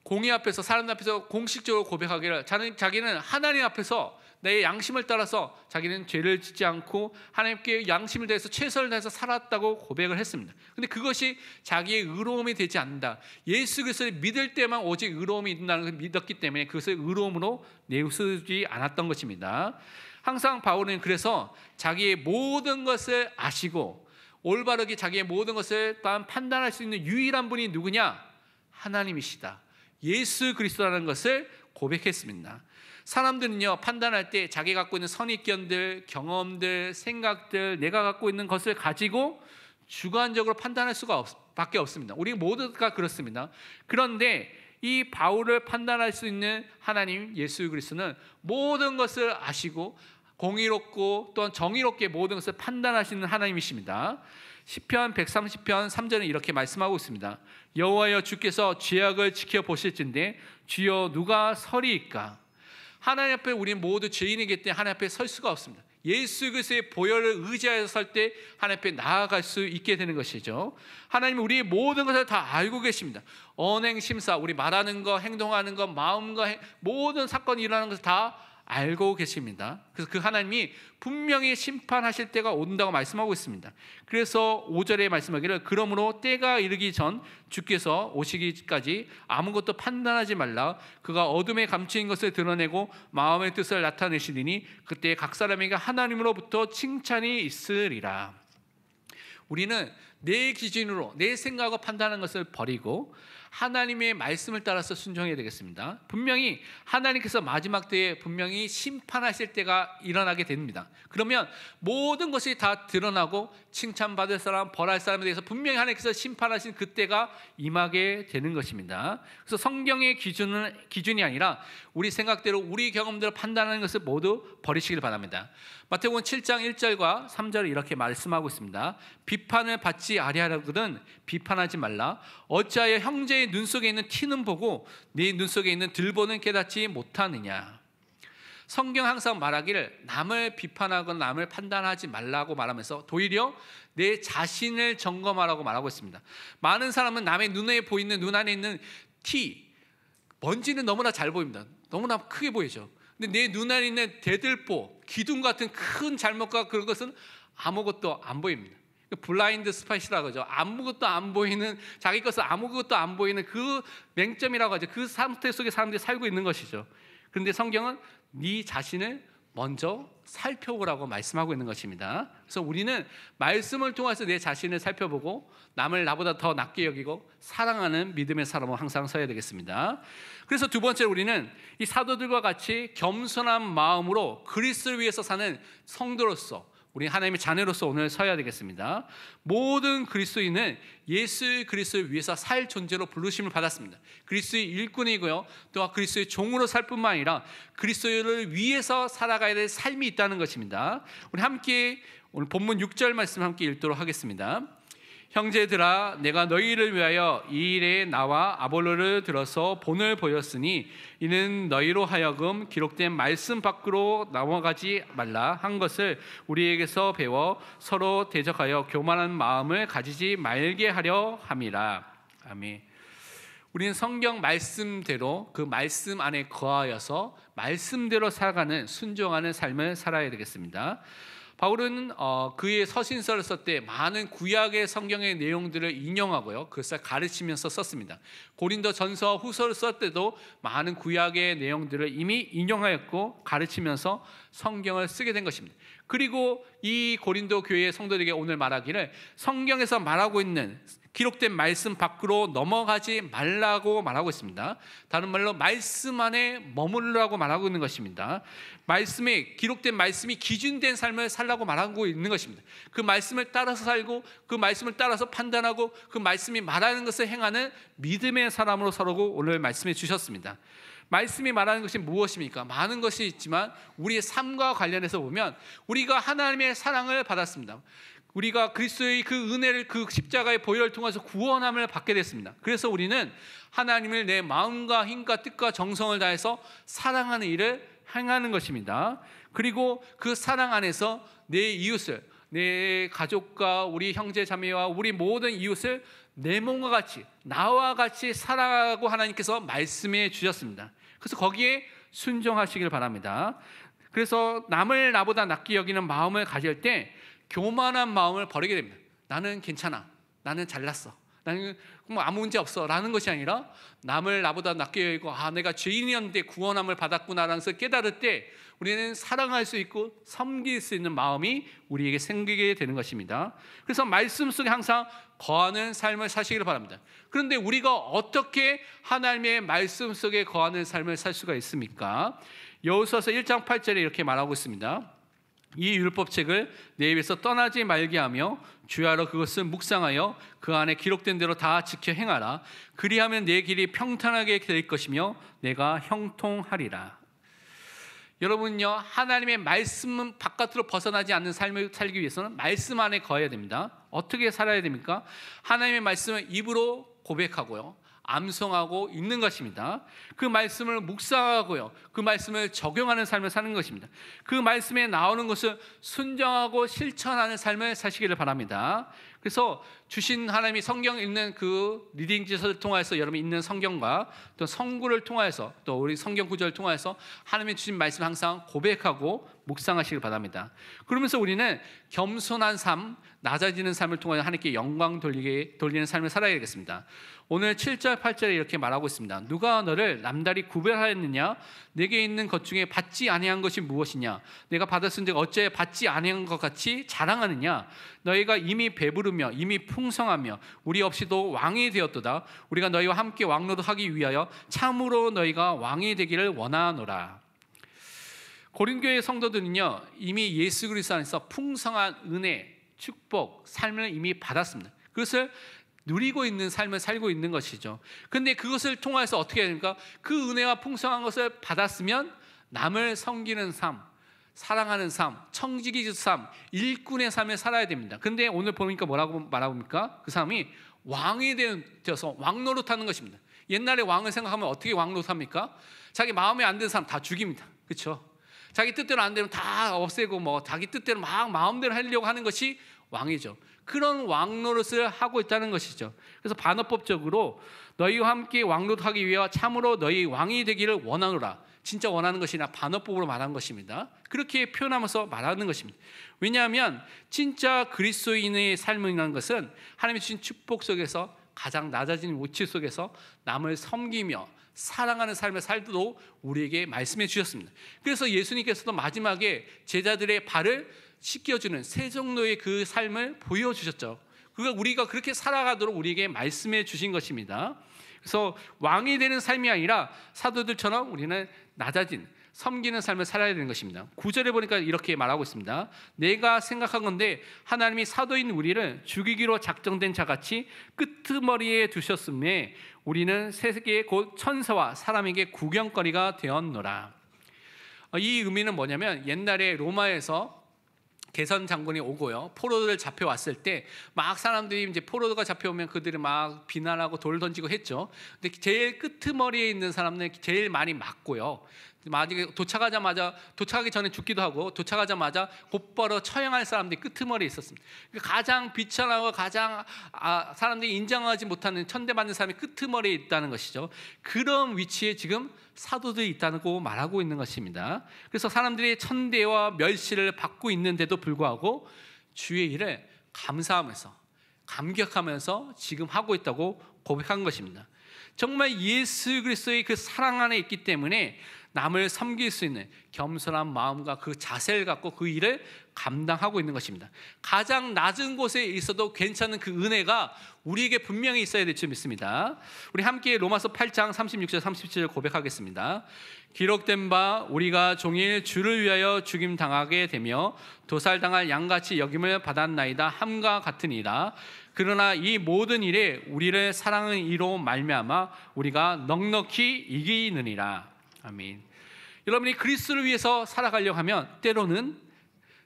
Speaker 2: 공의 앞에서, 사람 앞에서 공식적으로 고백하기를 자기는 하나님 앞에서 내 양심을 따라서 자기는 죄를 짓지 않고 하나님께 양심을 다해서 최선을 다해서 살았다고 고백을 했습니다. 그런데 그것이 자기의 의로움이 되지 않는다. 예수 그리스도를 믿을 때만 오직 의로움이 있다는 것을 믿었기 때문에 그것을 의로움으로 내세우지 않았던 것입니다. 항상 바울은 그래서 자기의 모든 것을 아시고 올바르게 자기의 모든 것을 판단할 수 있는 유일한 분이 누구냐? 하나님이시다. 예수 그리스도라는 것을 고백했습니다. 사람들은요, 판단할 때 자기가 갖고 있는 선입견들, 경험들, 생각들, 내가 갖고 있는 것을 가지고 주관적으로 판단할 밖에 없습니다. 우리 모두가 그렇습니다. 그런데 이 바울을 판단할 수 있는 하나님 예수 그리스도는 모든 것을 아시고 공의롭고 또한 정의롭게 모든 것을 판단하시는 하나님이십니다. 시편 130편 3절은 이렇게 말씀하고 있습니다. 여호와여, 주께서 죄악을 지켜보실진데 주여 누가 서리이까? 하나님 앞에 우리는 모두 죄인이기 때문에 하나님 앞에 설 수가 없습니다. 예수 그리스도의 보혈을 의지하여 설 때 하나님 앞에 나아갈 수 있게 되는 것이죠. 하나님은 우리의 모든 것을 다 알고 계십니다. 언행 심사, 우리 말하는 것, 행동하는 것, 마음과 모든 사건이 일어나는 것을 다 알고 계십니다. 그래서 그 하나님이 분명히 심판하실 때가 온다고 말씀하고 있습니다. 그래서 5절에 말씀하기를 그러므로 때가 이르기 전 주께서 오시기까지 아무것도 판단하지 말라. 그가 어둠에 감추인 것을 드러내고 마음의 뜻을 나타내시리니 그때 각 사람에게 하나님으로부터 칭찬이 있으리라. 우리는 내 기준으로 내 생각을 판단하는 것을 버리고 하나님의 말씀을 따라서 순종해야 되겠습니다. 분명히 하나님께서 마지막 때에 분명히 심판하실 때가 일어나게 됩니다. 그러면 모든 것이 다 드러나고 칭찬받을 사람, 벌할 사람에 대해서 분명히 하나님께서 심판하신 그때가 임하게 되는 것입니다. 그래서 성경의 기준이 아니라 우리 생각대로 우리 경험대로 판단하는 것을 모두 버리시길 바랍니다. 마태복음 7장 1절과 3절을 이렇게 말씀하고 있습니다. 비판을 받지 아니하려거든 비판하지 말라. 어찌하여 형제의 눈 속에 있는 티는 보고 네 눈 속에 있는 들보는 깨닫지 못하느냐. 성경 항상 말하기를 남을 비판하거나 남을 판단하지 말라고 말하면서 도리어 내 자신을 점검하라고 말하고 있습니다. 많은 사람은 남의 눈에 보이는, 눈 안에 있는 티, 먼지는 너무나 잘 보입니다. 너무나 크게 보이죠. 근데 내 눈 안에 있는 대들보, 기둥 같은 큰 잘못과 그런 것은 아무것도 안 보입니다. 블라인드 스팟이라고 하죠. 아무것도 안 보이는, 자기 것은 아무것도 안 보이는 그 맹점이라고 하죠. 그 상태 속에 사람들이 살고 있는 것이죠. 그런데 성경은 네 자신을 먼저 살펴보라고 말씀하고 있는 것입니다. 그래서 우리는 말씀을 통해서 내 자신을 살펴보고 남을 나보다 더 낫게 여기고 사랑하는 믿음의 사람으로 항상 서야 되겠습니다. 그래서 두 번째로 우리는 이 사도들과 같이 겸손한 마음으로 그리스도를 위해서 사는 성도로서, 우리 하나님의 자녀로서 오늘 서야 되겠습니다. 모든 그리스도인은 예수 그리스도를 위해서 살 존재로 부르심을 받았습니다. 그리스도의 일꾼이고요, 또한 그리스도의 종으로 살 뿐만 아니라 그리스도를 위해서 살아가야 될 삶이 있다는 것입니다. 우리 함께 오늘 본문 6절 말씀 함께 읽도록 하겠습니다. 형제들아, 내가 너희를 위하여 이 일에 나와 아볼로를 들어서 본을 보였으니 이는 너희로 하여금 기록된 말씀 밖으로 넘어가지 말라 한 것을 우리에게서 배워 서로 대적하여 교만한 마음을 가지지 말게 하려 함이라. 아멘. 우리는 성경 말씀대로 그 말씀 안에 거하여서 말씀대로 살아가는, 순종하는 삶을 살아야 되겠습니다. 바울은 그의 서신서를 썼을 때 많은 구약의 성경의 내용들을 인용하고요, 그것을 가르치면서 썼습니다. 고린도 전서 후서를 썼을 때도 많은 구약의 내용들을 이미 인용하였고 가르치면서 성경을 쓰게 된 것입니다. 그리고 이 고린도 교회의 성도들에게 오늘 말하기를 성경에서 말하고 있는 기록된 말씀 밖으로 넘어가지 말라고 말하고 있습니다. 다른 말로 말씀 안에 머무르라고 말하고 있는 것입니다. 말씀에 기록된 말씀이 기준된 삶을 살라고 말하고 있는 것입니다. 그 말씀을 따라서 살고 그 말씀을 따라서 판단하고 그 말씀이 말하는 것을 행하는 믿음의 사람으로 서라고 오늘 말씀해 주셨습니다. 말씀이 말하는 것이 무엇입니까? 많은 것이 있지만 우리의 삶과 관련해서 보면 우리가 하나님의 사랑을 받았습니다. 우리가 그리스도의 그 은혜를, 그 십자가의 보혈을 통해서 구원함을 받게 됐습니다. 그래서 우리는 하나님을 내 마음과 힘과 뜻과 정성을 다해서 사랑하는 일을 행하는 것입니다. 그리고 그 사랑 안에서 내 이웃을, 내 가족과 우리 형제 자매와 우리 모든 이웃을 내 몸과 같이, 나와 같이 사랑하고 하나님께서 말씀해 주셨습니다. 그래서 거기에 순종하시길 바랍니다. 그래서 남을 나보다 낫게 여기는 마음을 가질 때 교만한 마음을 버리게 됩니다. 나는 괜찮아, 나는 잘났어, 나는 뭐 아무 문제 없어 라는 것이 아니라 남을 나보다 낫게 여기고 내가 죄인이었는데 구원함을 받았구나라는 것을 깨달을 때 우리는 사랑할 수 있고 섬길 수 있는 마음이 우리에게 생기게 되는 것입니다. 그래서 말씀 속에 항상 거하는 삶을 사시기를 바랍니다. 그런데 우리가 어떻게 하나님의 말씀 속에 거하는 삶을 살 수가 있습니까? 여호수아서 1장 8절에 이렇게 말하고 있습니다. 이 율법책을 내 입에서 떠나지 말게 하며 주야로 그것을 묵상하여 그 안에 기록된 대로 다 지켜 행하라. 그리하면 내 길이 평탄하게 될 것이며 내가 형통하리라. 여러분요, 하나님의 말씀은 바깥으로 벗어나지 않는 삶을 살기 위해서는 말씀 안에 거해야 됩니다. 어떻게 살아야 됩니까? 하나님의 말씀을 입으로 고백하고요, 암송하고 읽는 것입니다. 그 말씀을 묵상하고요, 그 말씀을 적용하는 삶을 사는 것입니다. 그 말씀에 나오는 것을 순종하고 실천하는 삶을 사시기를 바랍니다. 그래서 주신 하나님이 성경 읽는 그 리딩 지서를 통해서 여러분이 읽는 성경과 또 성구를 통해서 또 우리 성경 구절을 통해서 하나님이 주신 말씀 항상 고백하고 묵상하시길 바랍니다. 그러면서 우리는 겸손한 삶, 낮아지는 삶을 통해 하나님께 영광 돌리는 삶을 살아야겠습니다. 오늘 7절 8절에 이렇게 말하고 있습니다. 누가 너를 남다리 구별하였느냐? 내게 있는 것 중에 받지 아니한 것이 무엇이냐? 내가 받았은즉 어째 받지 아니한 것 같이 자랑하느냐? 너희가 이미 배부르며 이미 풍성하며 우리 없이도 왕이 되었도다. 우리가 너희와 함께 왕노릇하기 위하여 참으로 너희가 왕이 되기를 원하노라. 고린교회 성도들은요, 이미 예수 그리스도 안에서 풍성한 은혜, 축복, 삶을 이미 받았습니다. 그것을 누리고 있는 삶을 살고 있는 것이죠. 그런데 그것을 통해서 어떻게 해야 됩니까? 그 은혜와 풍성한 것을 받았으면 남을 섬기는 삶, 사랑하는 삶, 청지기 삶, 일꾼의 삶을 살아야 됩니다. 그런데 오늘 보니까 뭐라고 말합니까? 그 사람이 왕이 되어서 왕노릇하는 것입니다. 옛날에 왕을 생각하면 어떻게 왕노릇합니까? 자기 마음에 안 드는 사람 다 죽입니다. 그렇죠? 자기 뜻대로 안 되면 다 없애고 뭐 자기 뜻대로 막 마음대로 하려고 하는 것이 왕이죠. 그런 왕노릇을 하고 있다는 것이죠. 그래서 반어법적으로 너희와 함께 왕노릇하기 위하여 참으로 너희 왕이 되기를 원하노라. 진짜 원하는 것이 아니라 반어법으로 말한 것입니다. 그렇게 표현하면서 말하는 것입니다. 왜냐하면 진짜 그리스도인의 삶이라는 것은 하나님이 주신 축복 속에서 가장 낮아진 위치 속에서 남을 섬기며 사랑하는 삶을 살도록 우리에게 말씀해 주셨습니다. 그래서 예수님께서도 마지막에 제자들의 발을 씻겨주는 세 정도의 그 삶을 보여주셨죠. 그러니까 우리가 그렇게 살아가도록 우리에게 말씀해 주신 것입니다. 그래서 왕이 되는 삶이 아니라 사도들처럼 우리는 낮아진 섬기는 삶을 살아야 되는 것입니다. 9절에 보니까 이렇게 말하고 있습니다. 내가 생각한 건데 하나님이 사도인 우리를 죽이기로 작정된 자같이 끄트머리에 두셨음에 우리는 세계 곧 천사와 사람에게 구경거리가 되었노라. 이 의미는 뭐냐면 옛날에 로마에서 개선 장군이 오고요, 포로들을 잡혀왔을 때 막 사람들이 이제 포로가 잡혀오면 그들을 막 비난하고 돌 던지고 했죠. 근데 제일 끄트머리에 있는 사람은 제일 많이 맞고요, 도착하기 전에 죽기도 하고 도착하자마자 곧바로 처형할 사람들이 끄트머리에 있었습니다. 가장 비천하고 가장 사람들이 인정하지 못하는 천대받는 사람이 끄트머리에 있다는 것이죠. 그런 위치에 지금 사도들이 있다고 말하고 있는 것입니다. 그래서 사람들이 천대와 멸시를 받고 있는데도 불구하고 주의 일을 감사하면서 감격하면서 지금 하고 있다고 고백한 것입니다. 정말 예수 그리스도의 그 사랑 안에 있기 때문에 남을 섬길 수 있는 겸손한 마음과 그 자세를 갖고 그 일을 감당하고 있는 것입니다. 가장 낮은 곳에 있어도 괜찮은 그 은혜가 우리에게 분명히 있어야 될 줄 믿습니다. 우리 함께 로마서 8장 36절 37절 고백하겠습니다. 기록된 바 우리가 종일 주를 위하여 죽임 당하게 되며 도살당할 양같이 여김을 받았나이다 함과 같으니라. 그러나 이 모든 일에 우리를 사랑하는 이로 말미암아 우리가 넉넉히 이기느니라. 아멘. 여러분이 그리스도를 위해서 살아가려고 하면 때로는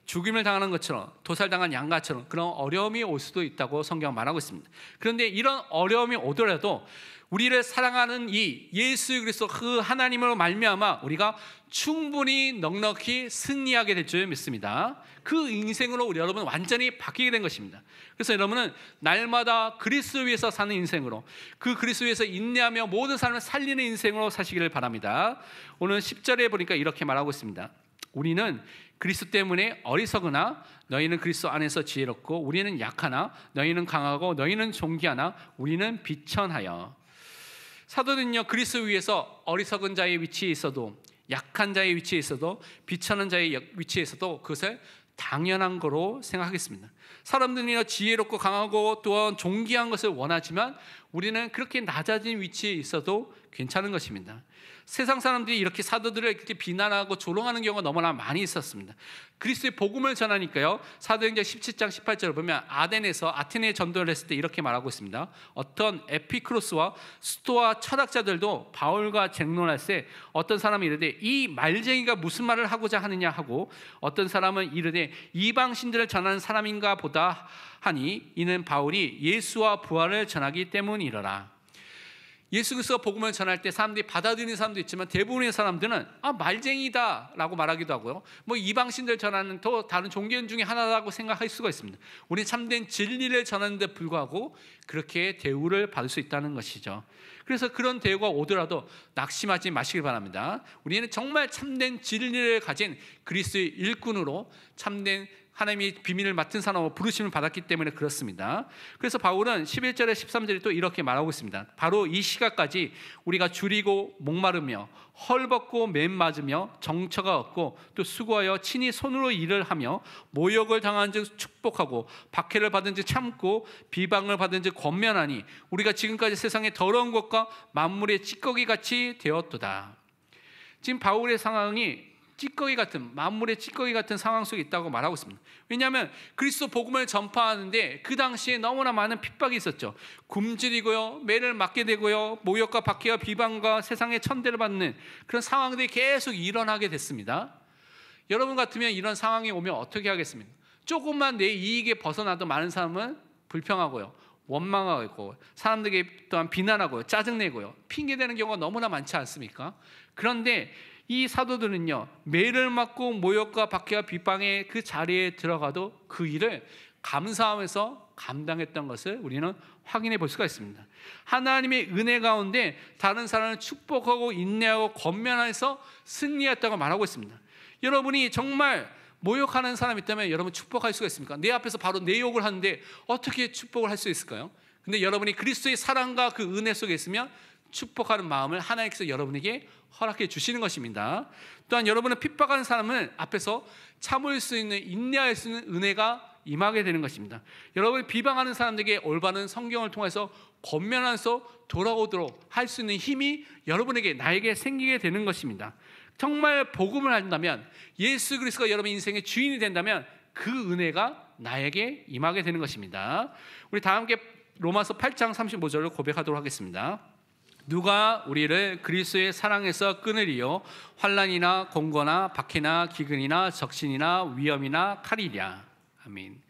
Speaker 2: 죽임을 당하는 것처럼 도살당한 양같처럼 그런 어려움이 올 수도 있다고 성경은 말하고 있습니다. 그런데 이런 어려움이 오더라도 우리를 사랑하는 이 예수 그리스도 그 하나님으로 말미암아 우리가 충분히 넉넉히 승리하게 될 줄 믿습니다. 그 인생으로 우리 여러분 완전히 바뀌게 된 것입니다. 그래서 여러분은 날마다 그리스도 위해서 사는 인생으로, 그 그리스도 위해서 인내하며 모든 사람을 살리는 인생으로 사시기를 바랍니다. 오늘 10절에 보니까 이렇게 말하고 있습니다. 우리는 그리스도 때문에 어리석으나 너희는 그리스도 안에서 지혜롭고 우리는 약하나 너희는 강하고 너희는 존귀하나 우리는 비천하여. 사도는요, 그리스도 위에서 어리석은 자의 위치에 있어도, 약한 자의 위치에 있어도, 비천한 자의 위치에 있어도 그것을 당연한 거로 생각하겠습니다. 사람들이요, 지혜롭고 강하고 또한 존귀한 것을 원하지만 우리는 그렇게 낮아진 위치에 있어도 괜찮은 것입니다. 세상 사람들이 이렇게 사도들을 이렇게 비난하고 조롱하는 경우가 너무나 많이 있었습니다. 그리스도의 복음을 전하니까요, 사도행전 17장 18절을 보면 아테네 전도를 했을 때 이렇게 말하고 있습니다. 어떤 에피크로스와 스토아 철학자들도 바울과 쟁론할 때 어떤 사람이 이르되 이 말쟁이가 무슨 말을 하고자 하느냐 하고, 어떤 사람은 이르되 이방신들을 전하는 사람인가 보다 하니 이는 바울이 예수와 부활을 전하기 때문이러라. 예수 그리스도가 복음을 전할 때 사람들이 받아들이는 사람도 있지만 대부분의 사람들은 말쟁이다라고 말하기도 하고요, 이방신들 전하는 또 다른 종교 중에 하나라고 생각할 수가 있습니다. 우리는 참된 진리를 전하는 데 불구하고 그렇게 대우를 받을 수 있다는 것이죠. 그래서 그런 대우가 오더라도 낙심하지 마시길 바랍니다. 우리는 정말 참된 진리를 가진 그리스도의 일꾼으로 참된 하나님이 비밀을 맡은 사람으로 부르심을 받았기 때문에 그렇습니다. 그래서 바울은 11절에 13절에 또 이렇게 말하고 있습니다. 바로 이 시각까지 우리가 줄이고 목마르며 헐벗고 맨맞으며 정처가 없고 또 수고하여 친히 손으로 일을 하며 모욕을 당한 즉 축복하고 박해를 받은 즉 참고 비방을 받은 즉 권면하니 우리가 지금까지 세상의 더러운 것과 만물의 찌꺼기 같이 되었도다. 지금 바울의 상황이 찌꺼기 같은, 만물의 찌꺼기 같은 상황 속에 있다고 말하고 있습니다. 왜냐하면 그리스도 복음을 전파하는데 그 당시에 너무나 많은 핍박이 있었죠. 굶주리고요, 매를 맞게 되고요, 모욕과 박해와 비방과 세상의 천대를 받는 그런 상황들이 계속 일어나게 됐습니다. 여러분 같으면 이런 상황이 오면 어떻게 하겠습니까? 조금만 내 이익에 벗어나도 많은 사람은 불평하고요, 원망하고 사람들에게 또한 비난하고요, 짜증내고요, 핑계대는 경우가 너무나 많지 않습니까? 그런데 이 사도들은요, 매를 맞고 모욕과 박해와 비방의 그 자리에 들어가도 그 일을 감사하면서 감당했던 것을 우리는 확인해 볼 수가 있습니다. 하나님의 은혜 가운데 다른 사람을 축복하고 인내하고 권면해서 승리했다고 말하고 있습니다. 여러분이 정말 모욕하는 사람이 있다면 여러분 축복할 수가 있습니까? 내 앞에서 바로 내 욕을 하는데 어떻게 축복을 할 수 있을까요? 근데 여러분이 그리스도의 사랑과 그 은혜 속에 있으면 축복하는 마음을 하나님께서 여러분에게 허락해 주시는 것입니다. 또한 여러분은 핍박하는 사람을 앞에서 참을 수 있는, 인내할 수 있는 은혜가 임하게 되는 것입니다. 여러분이 비방하는 사람들에게 올바른 성경을 통해서 권면하면서 돌아오도록 할 수 있는 힘이 여러분에게, 나에게 생기게 되는 것입니다. 정말 복음을 한다면, 예수 그리스도가 여러분 인생의 주인이 된다면 그 은혜가 나에게 임하게 되는 것입니다. 우리 다 함께 로마서 8장 35절을 고백하도록 하겠습니다. 누가 우리를 그리스도의 사랑에서 끊으리요? 환난이나 공고나 박해나 기근이나 적신이나 위험이나 칼이랴. 아멘.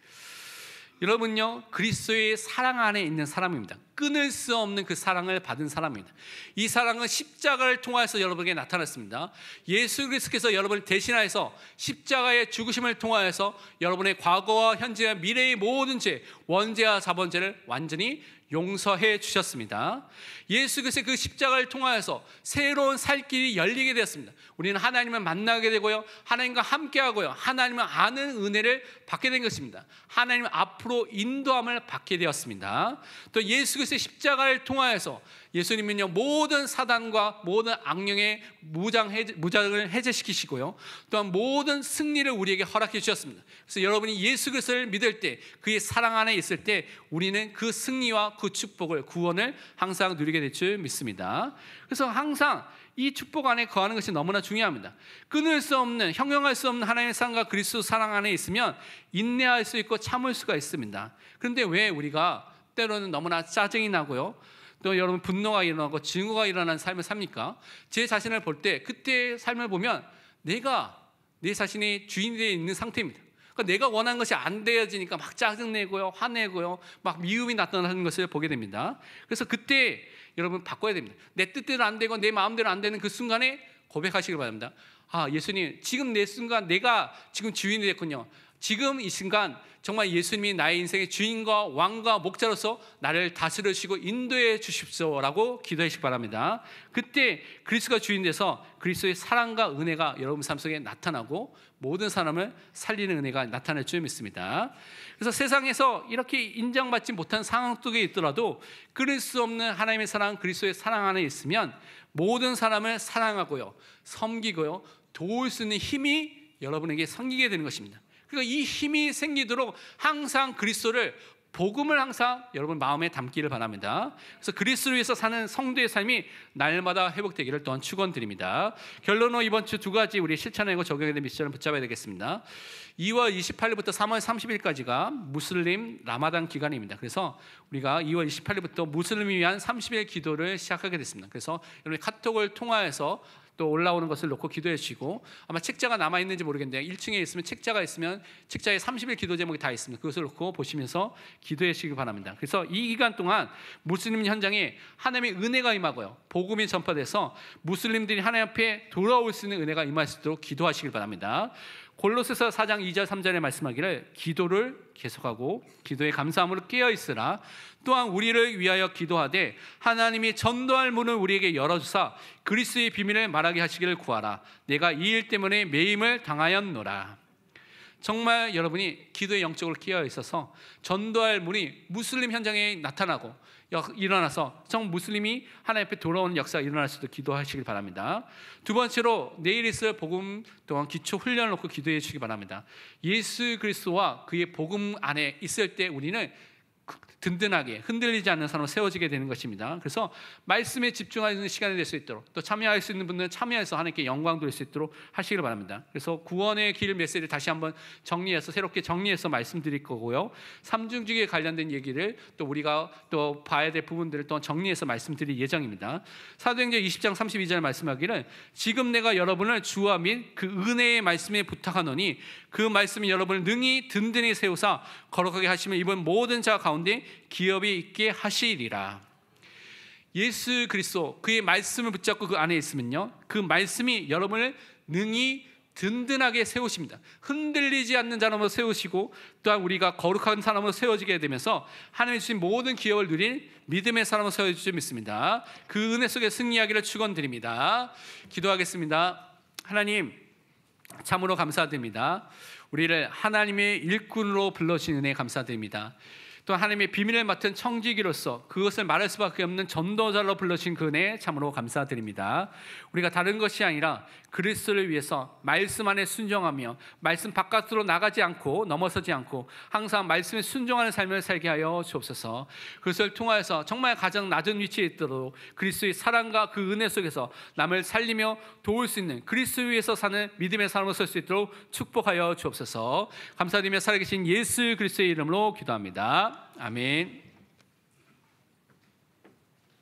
Speaker 2: 여러분요, 그리스도의 사랑 안에 있는 사람입니다. 끊을 수 없는 그 사랑을 받은 사람입니다. 이 사랑은 십자가를 통하여서 여러분에게 나타났습니다. 예수 그리스도께서 여러분을 대신하여서 십자가의 죽으심을 통하여서 여러분의 과거와 현재와 미래의 모든 죄, 원죄와 자본죄를 완전히 용서해 주셨습니다. 예수 그리스도의 그 십자가를 통하여서 새로운 살 길이 열리게 되었습니다. 우리는 하나님을 만나게 되고요, 하나님과 함께하고요, 하나님을 아는 은혜를 받게 된 것입니다. 하나님 앞으로 인도함을 받게 되었습니다. 또 예수 그리스도의 십자가를 통하여서 예수님은요, 모든 사단과 모든 악령의 무장을 해제시키시고요, 또한 모든 승리를 우리에게 허락해 주셨습니다. 그래서 여러분이 예수 그리스도를 믿을 때, 그의 사랑 안에 있을 때 우리는 그 승리와 그 축복을, 구원을 항상 누리게 될 줄 믿습니다. 그래서 항상 이 축복 안에 거하는 것이 너무나 중요합니다. 끊을 수 없는, 형용할 수 없는 하나님의 사랑과 그리스도 사랑 안에 있으면 인내할 수 있고 참을 수가 있습니다. 그런데 왜 우리가 때로는 너무나 짜증이 나고요, 또 여러분 분노가 일어나고 증오가 일어나는 삶을 삽니까? 제 자신을 볼 때, 그때의 삶을 보면 내가 내 자신이 주인이 되어 있는 상태입니다. 그러니까 내가 원하는 것이 안 되어지니까 막 짜증내고요, 화내고요, 막 미움이 나타나는 것을 보게 됩니다. 그래서 그때 여러분 바꿔야 됩니다. 내 뜻대로 안 되고 내 마음대로 안 되는 그 순간에 고백하시길 바랍니다. 아, 예수님, 지금 내 순간 내가 지금 주인이 됐군요. 지금 이 순간 정말 예수님이 나의 인생의 주인과 왕과 목자로서 나를 다스리시고 인도해 주십시오라고 기도하시기 바랍니다. 그때 그리스도가 주인 돼서 그리스도의 사랑과 은혜가 여러분 삶 속에 나타나고 모든 사람을 살리는 은혜가 나타날 줄 믿습니다. 그래서 세상에서 이렇게 인정받지 못한 상황 속에 있더라도 끊을 수 없는 하나님의 사랑, 그리스도의 사랑 안에 있으면 모든 사람을 사랑하고요, 섬기고요, 도울 수 있는 힘이 여러분에게 생기게 되는 것입니다. 그러니까 이 힘이 생기도록 항상 그리스도를, 복음을 항상 여러분 마음에 담기를 바랍니다. 그래서 그리스도를 위해서 사는 성도의 삶이 날마다 회복되기를 또한 축원드립니다. 결론은 이번 주 두 가지 우리 실천하고 적용해야 될 미션을 붙잡아야 되겠습니다. 2월 28일부터 3월 30일까지가 무슬림 라마단 기간입니다. 그래서 우리가 2월 28일부터 무슬림을 위한 30일 기도를 시작하게 됐습니다. 그래서 여러분이 카톡을 통하여서 또 올라오는 것을 놓고 기도해 주시고, 아마 책자가 남아있는지 모르겠는데 1층에 있으면 책자가 있으면 책자에 30일 기도 제목이 다 있습니다. 그것을 놓고 보시면서 기도해 주시기 바랍니다. 그래서 이 기간 동안 무슬림 현장에 하나님의 은혜가 임하고요, 복음이 전파돼서 무슬림들이 하나님 앞에 돌아올 수 있는 은혜가 임할 수 있도록 기도하시길 바랍니다. 골로새서 4장 2절 3절에 말씀하기를 기도를 계속하고 기도에 감사함으로 깨어있으라. 또한 우리를 위하여 기도하되 하나님이 전도할 문을 우리에게 열어주사 그리스도의 비밀을 말하게 하시기를 구하라. 내가 이 일 때문에 매임을 당하였노라. 정말 여러분이 기도에 영적으로 깨어 있어서 전도할 문이 무슬림 현장에 나타나고 일어나서 정 무슬림이 하나님 앞에 돌아오는 역사가 일어날 수도 기도하시길 바랍니다. 두 번째로 내일 있을 복음 또한 기초 훈련을 놓고 기도해 주시기 바랍니다. 예수 그리스도와 그의 복음 안에 있을 때 우리는 든든하게 흔들리지 않는 사람으로 세워지게 되는 것입니다. 그래서 말씀에 집중하는 시간이 될 수 있도록, 또 참여할 수 있는 분들은 참여해서 하나님께 영광 돌릴 수 있도록 하시기를 바랍니다. 그래서 구원의 길 메시지를 다시 한번 정리해서, 새롭게 정리해서 말씀드릴 거고요, 삼중직에 관련된 얘기를 또 우리가 또 봐야 될 부분들을 또 정리해서 말씀드릴 예정입니다. 사도행전 20장 32절 말씀하기를 지금 내가 여러분을 주와 및 그 은혜의 말씀에 부탁하노니 그 말씀이 여러분을 능히 든든히 세우사 거룩하게 하시면 이번 모든 자 가운데 기업이 있게 하시리라. 예수 그리스도 그의 말씀을 붙잡고 그 안에 있으면요, 그 말씀이 여러분을 능히 든든하게 세우십니다. 흔들리지 않는 사람으로 세우시고, 또한 우리가 거룩한 사람으로 세워지게 되면서 하나님이 주신 모든 기업을 누린 믿음의 사람으로 세워질 줄 믿습니다. 그 은혜 속에 승리하기를 축원드립니다. 기도하겠습니다. 하나님, 참으로 감사드립니다. 우리를 하나님의 일꾼으로 불러주신 은혜에 감사드립니다. 또 하나님의 비밀을 맡은 청지기로서 그것을 말할 수밖에 없는 전도자로 불러주신 그 은혜 참으로 감사드립니다. 우리가 다른 것이 아니라 그리스도를 위해서 말씀 안에 순종하며 말씀 바깥으로 나가지 않고 넘어서지 않고 항상 말씀에 순종하는 삶을 살게 하여 주옵소서. 그것을 통하여서 정말 가장 낮은 위치에 있도록 그리스도의 사랑과 그 은혜 속에서 남을 살리며 도울 수 있는 그리스도 위해서 사는 믿음의 삶을 살 수 있도록 축복하여 주옵소서. 감사드리며 살아계신 예수 그리스도의 이름으로 기도합니다. 아멘.